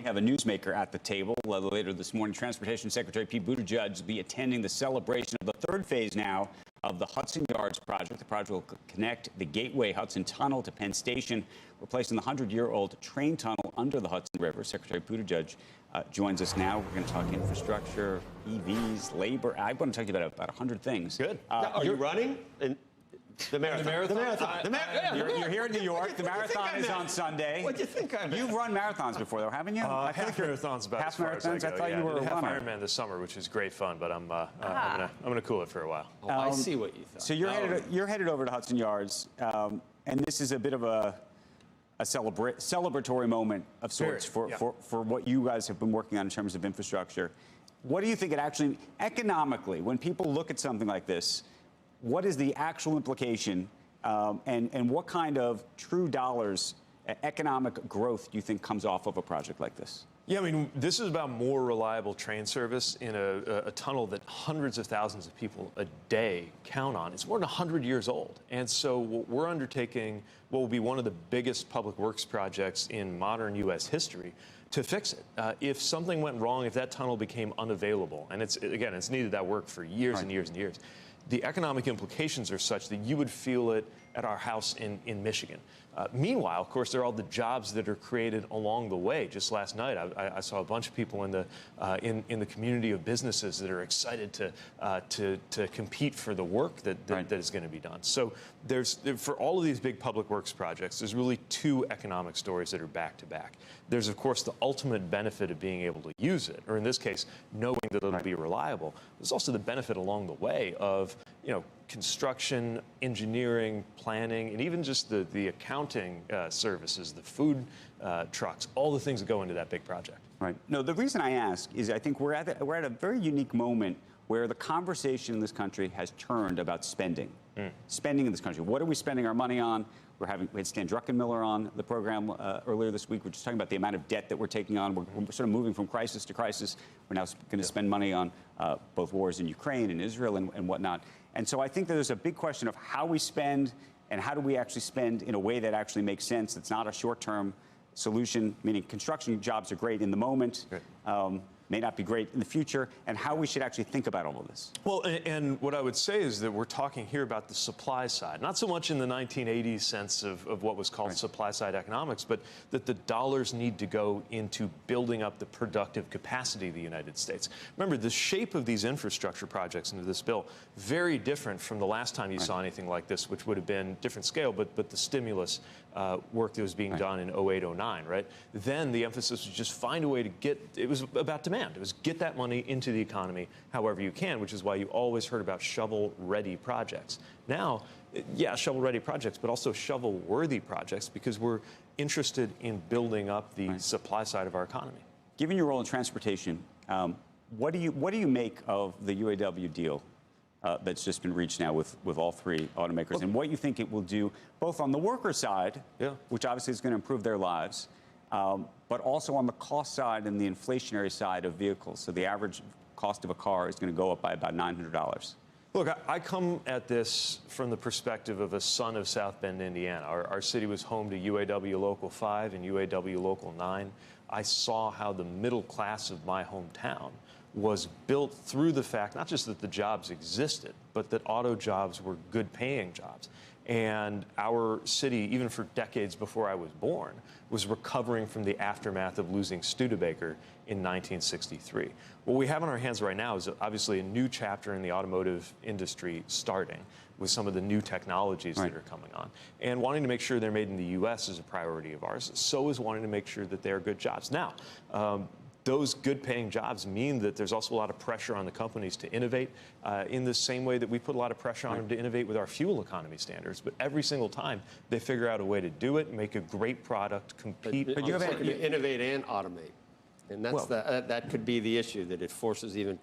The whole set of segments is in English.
have a newsmaker at the table. Later this morning, Transportation Secretary Pete Buttigieg will be attending the celebration of the third phase now of the Hudson Yards project. The project will connect the Gateway Hudson Tunnel to Penn Station, replacing the 100-year-old train tunnel under the Hudson River. Secretary Buttigieg joins us now. We're going to talk infrastructure, EVs, labor. I want to talk to you about 100 things. Good. Are you running? The marathon. You're here in New York. The marathon is on Sunday. What do you think I'm You've run marathons before, though, haven't you? Half marathons about half as far as marathons. I go. I thought you were a half runner. Ironman this summer, which is great fun. But I'm gonna cool it for a while. Oh, I see what you thought. So you're headed over to Hudson Yards, and this is a bit of a celebratory moment of sorts for what you guys have been working on in terms of infrastructure. What do you think it actually economically, when people look at something like this, what is the actual implication? And what kind of true dollars, economic growth do you think comes off of a project like this? Yeah, I mean, this is about more reliable train service in a tunnel that hundreds of thousands of people a day count on. It's more than 100 years old. And so we're undertaking what will be one of the biggest public works projects in modern U.S. history to fix it. If something went wrong, if that tunnel became unavailable, and it's needed that work for years and years and years, the economic implications are such that you would feel it at our house in Michigan. Meanwhile, of course, there are all the jobs that are created along the way. Just last night, I saw a bunch of people in the community of businesses that are excited to compete for the work that is going to be done. So for all of these big public works projects, there's really two economic stories that are back to back. There's, of course, the ultimate benefit of being able to use it, or in this case, knowing that it'll be reliable. There's also the benefit along the way of construction, engineering, planning, and even just the accounting services, the food trucks, all the things that go into that big project. Right. No, the reason I ask is I think we're at a very unique moment where the conversation in this country has turned about spending. Spending in this country. What are we spending our money on? We had Stan Druckenmiller on the program earlier this week. We're just talking about the amount of debt that we're taking on. We're sort of moving from crisis to crisis. We're now going to spend money on both wars in Ukraine and Israel and whatnot. And so I think that there's a big question of how we spend and how do we actually spend in a way that actually makes sense. It's not a short-term solution, meaning construction jobs are great in the moment. May not be great in the future, and how we should actually think about all of this. Well, and what I would say is that we're talking here about the supply side, not so much in the 1980s sense of what was called supply side economics, but that the dollars need to go into building up the productive capacity of the United States. Remember, the shape of these infrastructure projects into this bill, very different from the last time you saw anything like this, which would have been different scale, but the stimulus work that was being done in 08, 09, right? Then the emphasis was just find a way to it was about demand. It was get that money into the economy however you can, which is why you always heard about shovel-ready projects. Now, yeah, shovel-ready projects, but also shovel-worthy projects because we're interested in building up the supply side of our economy. Given your role in transportation, what do you make of the UAW deal that's just been reached now with all three automakers, and what you think it will do both on the worker side, which obviously is going to improve their lives, but also on the cost side and the inflationary side of vehicles. So the average cost of a car is going to go up by about $900. Look, I come at this from the perspective of a son of South Bend, Indiana. Our city was home to UAW Local 5 and UAW Local 9. I saw how the middle class of my hometown was built through the fact, not just that the jobs existed, but that auto jobs were good paying jobs. And our city, even for decades before I was born, was recovering from the aftermath of losing Studebaker in 1963. What we have on our hands right now is obviously a new chapter in the automotive industry starting with some of the new technologies that are coming on. And wanting to make sure they're made in the U.S. is a priority of ours. So is wanting to make sure that they are good jobs. Now, those good-paying jobs mean that there's also a lot of pressure on the companies to innovate in the same way that we put a lot of pressure on them to innovate with our fuel economy standards. But every single time, they figure out a way to do it, make a great product, compete. But you innovate and automate. And that's that could be the issue, that it forces even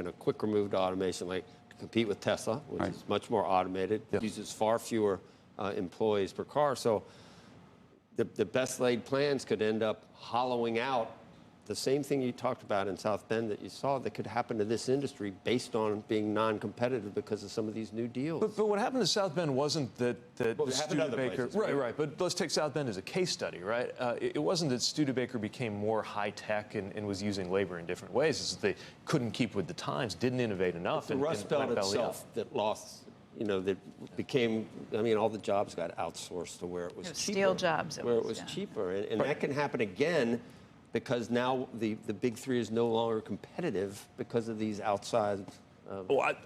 a quick remove to automation, like to compete with Tesla, which is much more automated, uses far fewer employees per car. So the best laid plans could end up hollowing out the same thing you talked about in South Bend that you saw that could happen to this industry based on being non-competitive because of some of these new deals. But what happened to South Bend wasn't that Well, it happened to other Studebaker, places, right. But let's take South Bend as a case study, right? It wasn't that Studebaker became more high tech and was using labor in different ways. It's that they couldn't keep with the times, didn't innovate enough. The Rust Belt itself that lost, that became, all the jobs got outsourced to where it was cheaper. Steel jobs. Where it was cheaper. And that can happen again because now the big three is no longer competitive because of these outside.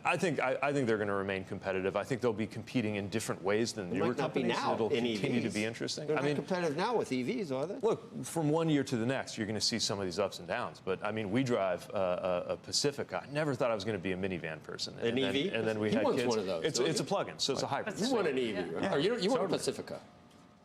I think they're going to remain competitive. I think they'll be competing in different ways than the newer companies. Now It'll in continue EVs. to be interesting. They're not competitive now with EVs, are they? Look, from one year to the next, you're going to see some of these ups and downs. But we drive a Pacifica. I never thought I was going to be a minivan person. An EV? And then we He had wants kids. one of those. It's a plug-in, so it's a hybrid. You want an EV, right? Or you want a Pacifica.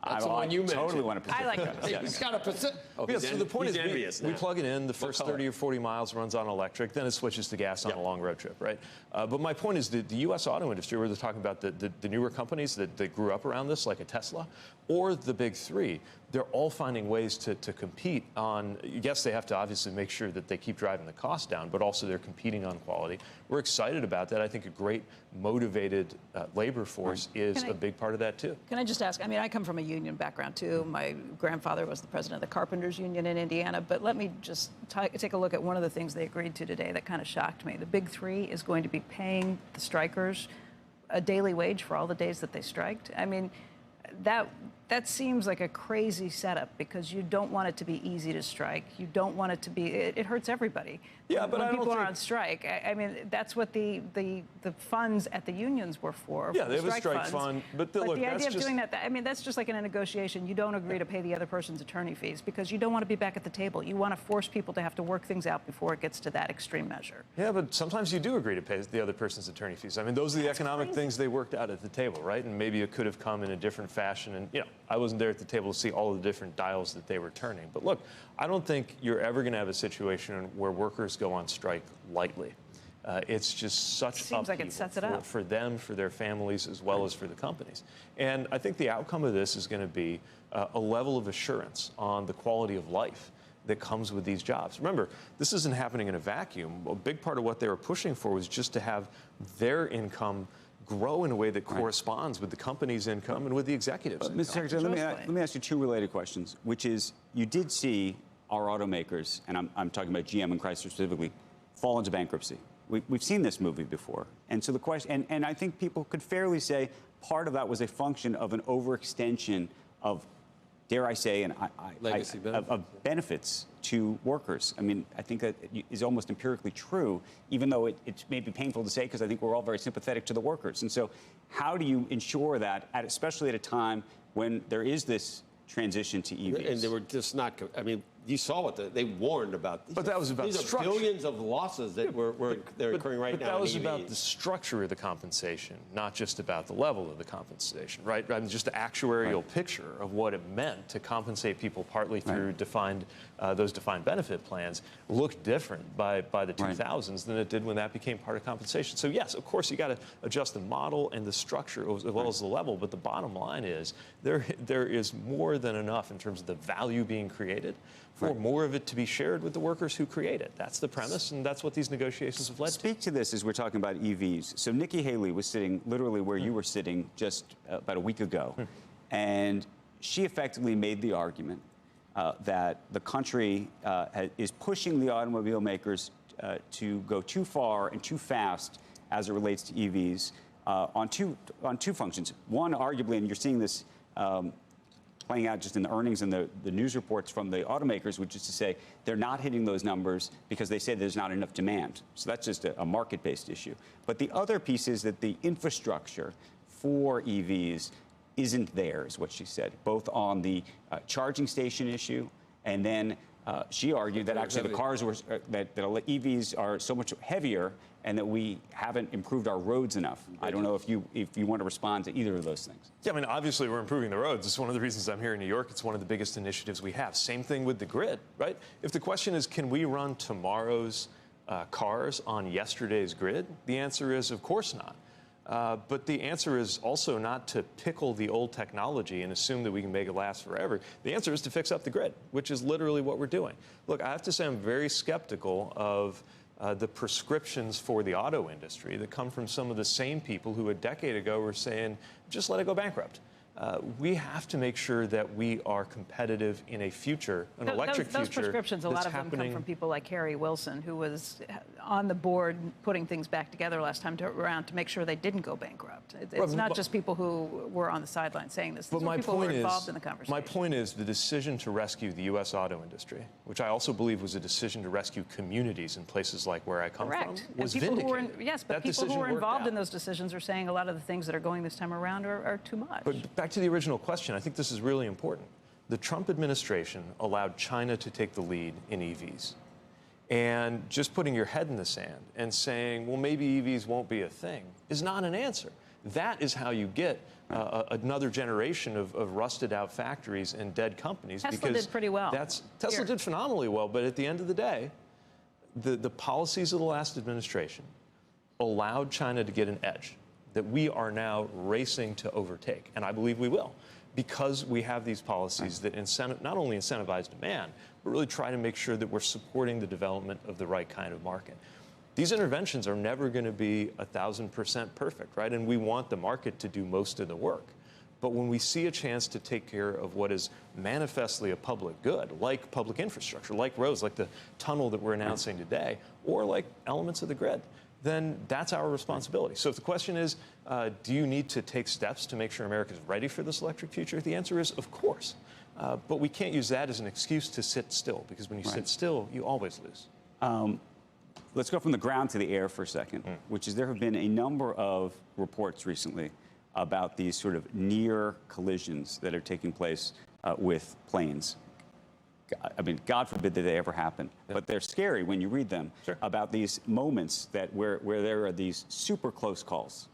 That's the one you mentioned. Totally want a Pacifica. I like those. He's got a Pacifica. So the point is, we plug it in. The first color? 30 or 40 miles runs on electric. Then it switches to gas on a long road trip, right? But my point is that the U.S. auto industry, where they're talking about the newer companies that grew up around this, like a Tesla, or the big three, they're all finding ways to compete on. Yes, they have to obviously make sure that they keep driving the cost down, but also they're competing on quality. We're excited about that. I think a great motivated labor force is a big part of that too. Can I just ask? I come from a union background too. My grandfather was the president of the Carpenters Union in Indiana. But let me just take a look at one of the things they agreed to today that kind of shocked me. The big three is going to be paying the strikers a daily wage for all the days that they striked. That seems like a crazy setup because you don't want it to be easy to strike. You don't want it to be. It hurts everybody. Yeah, but when people are on strike. That's what the funds at the unions were for. Yeah, for they have a strike funds. fund. But the look, idea that's of doing that, that's just like in a negotiation. You don't agree to pay the other person's attorney fees because you don't want to be back at the table. You want to force people to have to work things out before it gets to that extreme measure. Yeah, but sometimes you do agree to pay the other person's attorney fees. Those are the economic things they worked out at the table, right? And maybe it could have come in a different fashion. And, I wasn't there at the table to see all of the different dials that they were turning. But look, I don't think you're ever going to have a situation where workers go on strike lightly. It's just such seems like it sets it up for them, for their families, as well as for the companies. And I think the outcome of this is going to be a level of assurance on the quality of life that comes with these jobs. Remember, this isn't happening in a vacuum. A big part of what they were pushing for was just to have their income grow in a way that corresponds with the company's income and with the executives' income. Mr. Secretary, let me ask you two related questions, which is you did see our automakers, and I'm talking about GM and Chrysler specifically, fall into bankruptcy. We've seen this movie before. And so the question, and I think people could fairly say part of that was a function of an overextension of, dare I say, legacy benefits. Of benefits to workers. I think that is almost empirically true, even though it may be painful to say because I think we're all very sympathetic to the workers. And so how do you ensure that, especially at a time when there is this transition to EVs? And they were just not, you saw what they warned about. But that was about these structure. are billions of losses that they're occurring right now. But that was in about EVs. the structure of the compensation, not just about the level of the compensation, right? Just the actuarial picture of what it meant to compensate people partly through those defined benefit plans looked different by the 2000s than it did when that became part of compensation. So yes, of course, you got to adjust the model and the structure as well as the level. But the bottom line is there is more than enough in terms of the value being created for more of it to be shared with the workers who create it. That's the premise, and that's what these negotiations have led to. Speak to this as we're talking about EVs. So Nikki Haley was sitting literally where you were sitting just about a week ago, and she effectively made the argument that the country is pushing the automobile makers to go too far and too fast as it relates to EVs on two functions. One, arguably, and you're seeing this playing out just in the earnings and the news reports from the automakers, which is to say they're not hitting those numbers because they say there's not enough demand. So that's just a market-based issue. But the other piece is that the infrastructure for EVs isn't there, is what she said, both on the charging station issue, and then she argued that actually the cars were, that EVs are so much heavier and that we haven't improved our roads enough. I don't know if you want to respond to either of those things. Yeah, obviously we're improving the roads. It's one of the reasons I'm here in New York. It's one of the biggest initiatives we have. Same thing with the grid, right? If the question is, can we run tomorrow's cars on yesterday's grid? The answer is, of course not. But the answer is also not to pickle the old technology and assume that we can make it last forever. The answer is to fix up the grid, which is literally what we're doing. Look, I have to say I'm very skeptical of the prescriptions for the auto industry that come from some of the same people who a decade ago were saying, just let it go bankrupt. We have to make sure that we are competitive in a future, an electric future. Those prescriptions, a lot of them come from people like Harry Wilson, who was on the board putting things back together last time around to make sure they didn't go bankrupt. It's not just people who were on the sidelines saying this. These are people who were involved in the conversation. My point is the decision to rescue the U.S. auto industry, which I also believe was a decision to rescue communities in places like where I come from, was vindicated. Yes, but people who were involved in those decisions are saying a lot of the things that are going this time around are too much. But back to the original question, I think this is really important. The Trump administration allowed China to take the lead in EVs. And just putting your head in the sand and saying, well, maybe EVs won't be a thing is not an answer. That is how you get another generation of rusted out factories and dead companies. Tesla did pretty well. Tesla did phenomenally well, but at the end of the day, the policies of the last administration allowed China to get an edge that we are now racing to overtake. And I believe we will, because we have these policies that not only incentivize demand, but really try to make sure that we're supporting the development of the right kind of market. These interventions are never going to be 1,000% perfect, right? And we want the market to do most of the work. But when we see a chance to take care of what is manifestly a public good, like public infrastructure, like roads, like the tunnel that we're announcing today, or like elements of the grid, then that's our responsibility. So if the question is, do you need to take steps to make sure America is ready for this electric future? The answer is, of course. But we can't use that as an excuse to sit still, because when you sit still, you always lose. Let's go from the ground to the air for a second, which is there have been a number of reports recently about these sort of near collisions that are taking place with planes. I mean, God forbid that they ever happen, but they're scary when you read them about these moments where there are these super close calls,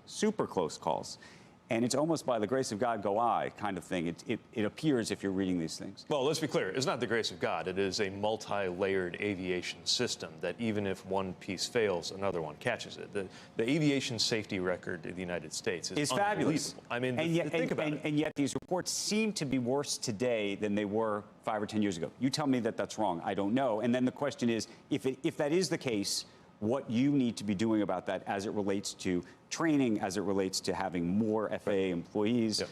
and it's almost by the grace of God go I kind of thing. It appears if you're reading these things. Well, let's be clear. It's not the grace of God. It is a multi-layered aviation system that even if one piece fails, another one catches it. The aviation safety record of the United States is fabulous. I mean, think about it. And yet these reports seem to be worse today than they were 5 or 10 years ago. You tell me that that's wrong. I don't know. And then the question is, if that is the case, what you need to be doing about that as it relates to training, as it relates to having more FAA employees,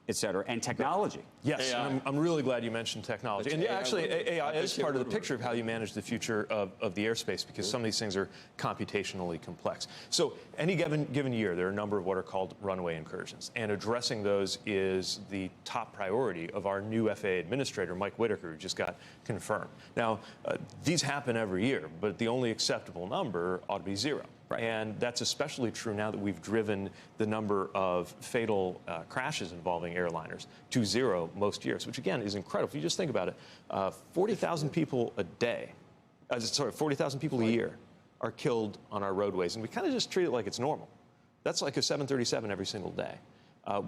et cetera, and technology. Yes, and I'm really glad you mentioned technology. And actually, AI is part of the picture of how you manage the future of the airspace, because some of these things are computationally complex. So any given year, there are a number of what are called runway incursions, and addressing those is the top priority of our new FAA administrator, Mike Whitaker, who just got confirmed. Now, these happen every year, but the only acceptable number ought to be 0. Right. And that's especially true now that we've driven the number of fatal crashes involving airliners to 0 most years, which again is incredible. If you just think about it, 40,000 people a day, 40,000 people a year are killed on our roadways, and we kind of just treat it like it's normal. That's like a 737 every single day.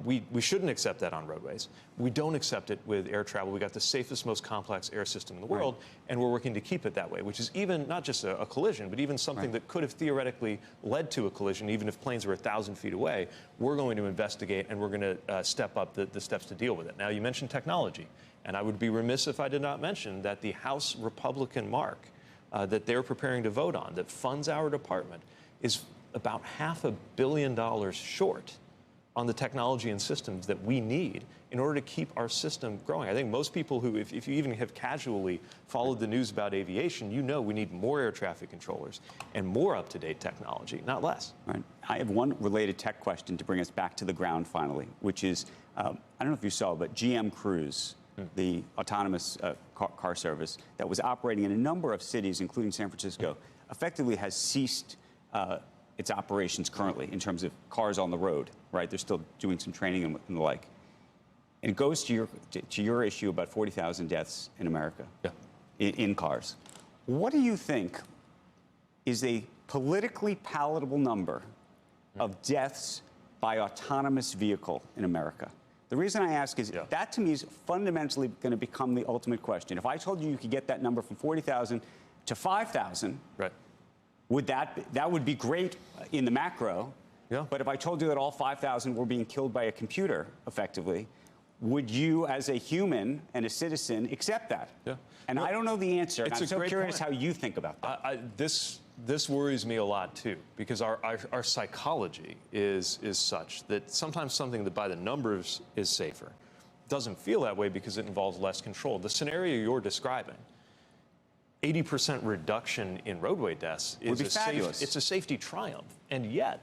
We shouldn't accept that on roadways. We don't accept it with air travel. We got the safest, most complex air system in the world, and we're working to keep it that way, which is even not just a collision, but even something that could have theoretically led to a collision, even if planes were 1,000 feet away. We're going to investigate, and we're going to step up the steps to deal with it. Now, you mentioned technology, and I would be remiss if I did not mention that the House Republican mark that they're preparing to vote on that funds our department is about $500 million short on the technology and systems that we need in order to keep our system growing. I think most people who, if you even have casually followed the news about aviation, you know we need more air traffic controllers and more up-to-date technology, not less. Right. I have one related tech question to bring us back to the ground finally, which is, I don't know if you saw, but GM Cruise, the autonomous car service that was operating in a number of cities, including San Francisco, effectively has ceased its operations currently in terms of cars on the road, right? They're still doing some training and the like. And it goes to your issue about 40,000 deaths in America in cars. What do you think is a politically palatable number of deaths by autonomous vehicle in America? The reason I ask is that to me is fundamentally going to become the ultimate question. If I told you could get that number from 40,000 to 5,000, would that would be great in the macro, Yeah. But if I told you that all 5,000 were being killed by a computer, effectively, would you, as a human and a citizen, accept that? Yeah. And I don't know the answer. It's I'm a so great curious point. how you think about that. This worries me a lot too, because our psychology is such that sometimes something that by the numbers is safer doesn't feel that way because it involves less control. The scenario you're describing, 80% reduction in roadway deaths Would is be fabulous. it's a safety triumph, and yet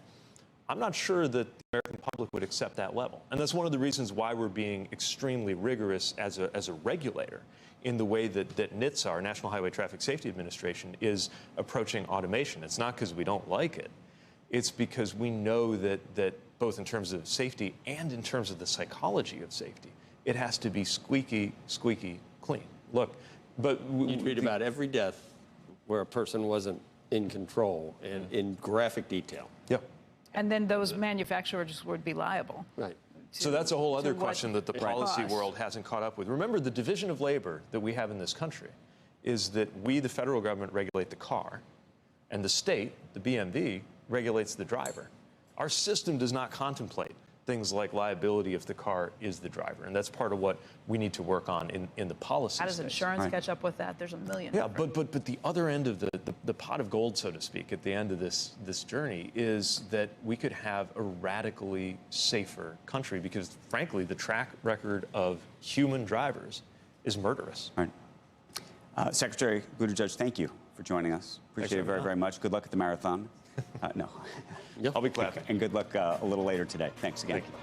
I'm not sure that the American public would accept that level. And that's one of the reasons why we're being extremely rigorous as a regulator in the way that NHTSA, our National Highway Traffic Safety Administration, is approaching automation. It's not because we don't like it. It's because we know that both in terms of safety and in terms of the psychology of safety, it has to be squeaky, squeaky clean. Look, but You'd read about every death where a person wasn't in control and in graphic detail. yeah. And then those manufacturers would be liable. Right. So that's a whole other to what question that the it policy costs. world hasn't caught up with. Remember, the division of labor that we have in this country is that we, the federal government, regulate the car, and the state, the BMV, regulates the driver. Our system does not contemplate things like liability if the car is the driver, and that's part of what we need to work on in the policy How does space. insurance catch up with that? There's a million. Yeah, different- but the other end of the pot of gold, so to speak, at the end of this journey is that we could have a radically safer country because, frankly, the track record of human drivers is murderous. All right. Secretary Buttigieg, thank you for joining us. Appreciate it very, very much. Good luck at the marathon. No. I'll be clapping. And good luck a little later today. Thanks again. Thank you.